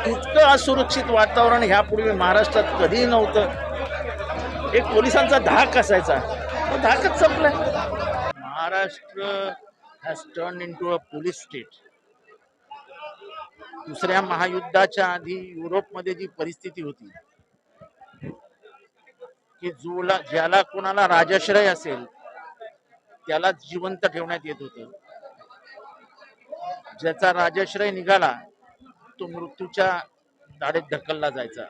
इतकं असुरक्षित वातावरण ह्यापूर्वी महाराष्ट्रात कधीही नव्हतं. एक पोलिसांचा धाक असायचा, तो धाकच संपलाय. Maharashtra has turn into a police state. दुसऱ्या महायुद्धाच्या आधी युरोपमध्ये जी परिस्थिती होती की ज्याला कोणाला राजाश्रय असेल त्याला जिवंत ठेवण्यात येत होतं. ज्याचा राजाश्रय निघाला तो मृत्यूच्या दाढेत ढकलला जायचा.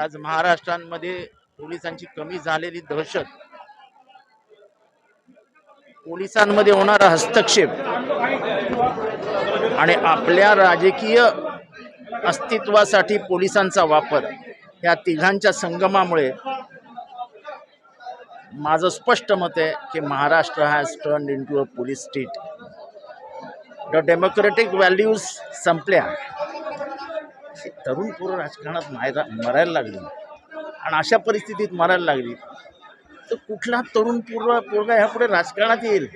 आज महाराष्ट्रामध्ये पोलिसांची कमी झालेली दहशत, पोलिसांमध्ये होणारा हस्तक्षेप आणि आपल्या राजकीय अस्तित्वासाठी पोलिसांचा वापर, या तिघांच्या संगमामुळे माझं स्पष्ट मत आहे की Maharashtra has turned into a police state. The democratic values संपल्या. तरुण पोरं राजकारणात मरायला लागली आणि अशा परिस्थितीत मरायला लागली तर कुठला तरुण पोरगा ह्यापुढे राजकारणात येईल?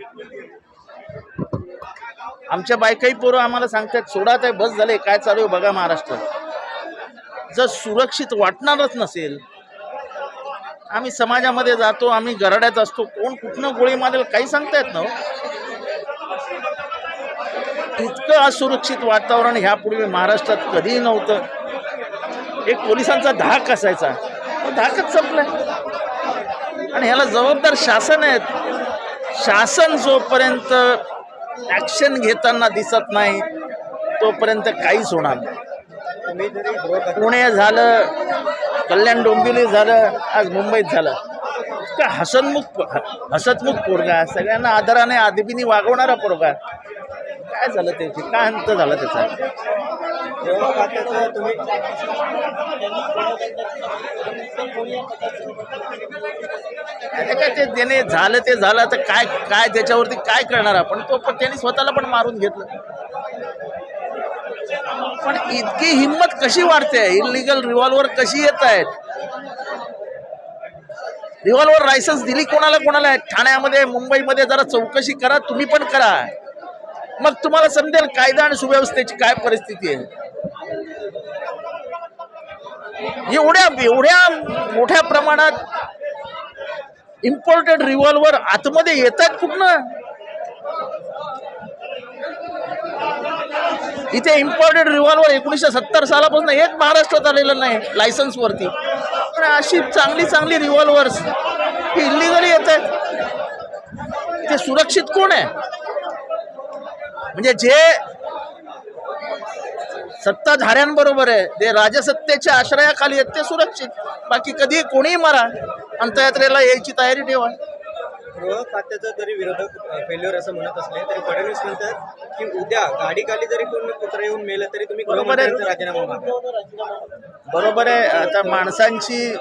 आमच्या बायकाई पोरं आम्हाला सांगतात सोडा ते बस झाले, काय चालू आहे बघा महाराष्ट्रात. जर सुरक्षित वाटणारच नसेल, आम्ही समाजामध्ये जातो, आम्ही गराड्यात असतो, कोण कुठनं गोळी मारेल काही सांगता येत ना. इतकं असुरक्षित वातावरण ह्यापूर्वी महाराष्ट्रात कधीही नव्हतं. एक पोलिसांचा धाक असायचा, तो धाकच संपलाय. आणि ह्याला जबाबदार शासन आहेत. शासन जोपर्यंत ऍक्शन घेताना दिसत नाही तोपर्यंत काहीच होणार नाही. पुणे झालं, कल्याण डोंबिवली झालं, आज मुंबईत झालं. इतका हसतमुख पोरगा, सगळ्यांना आदराने अदबीने वागवणारा पोरगा. काय झालं त्याची, काय अंत झाला त्याचा? काय ते त्याने झालं ते झालं, तर काय काय त्याच्यावरती काय करणार आपण? तो पण त्यांनी स्वतःला पण मारून घेतलं. पण इतकी हिंमत कशी वाढते? इलिगल रिव्हॉल्वर कशी येत आहेत? रिव्हॉल्वर लायसन्स दिली कोणाला कोणाला? ठाण्यामध्ये मुंबईमध्ये जरा चौकशी करा, तुम्ही पण करा, मग तुम्हाला समजेल कायदा आणि सुव्यवस्थेची काय परिस्थिती आहे. एवढ्या मोठ्या प्रमाणात इम्पोर्टेड रिव्हॉल्वर आतमध्ये येत आहेत कुठनं? इथे इम्पोर्टेड रिव्हॉल्वर 1970 सालापासून एक महाराष्ट्रात आलेलं नाही लायसन्स वरती. पण अशी चांगली रिव्हॉल्वर्स ही इलिगली येत आहेत. ते सुरक्षित कोण आहे? म्हणजे जे सत्ताधाऱ्यांबरोबर आहे, ते राजसत्तेच्या आश्रयाखाली आहेत, ते सुरक्षित. बाकी कधी कोणीही मारा, अंत्ययात्रेला यायची तयारी ठेवा. गृह खात्याचा जरी विरोधक फेल्युअर असं म्हणत असले तरी फडणवीस म्हणतात की उद्या गाडीखाली जरी कोणी कुत्रा येऊन मेलं तरी तुम्ही राजीनामा मागा. बरोबर आहे. आता माणसांची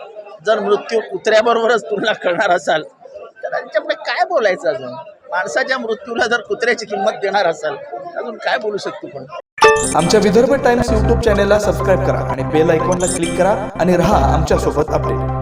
जर मृत्यू कुत्र्याबरोबरच तुलना करणार असाल तर त्यांच्यापुढे काय बोलायचं? अजून माणसाच्या मृत्यूला जर कुत्र्याची किंमत देणार असाल अजून काय बोलू शकतो? पण आमच्या विदर्भ टाइम्स यूट्यूब चॅनेलला सबस्क्राईब करा आणि बेल आयकॉनला क्लिक करा आणि रहा आमच्या सोबत अपडेट.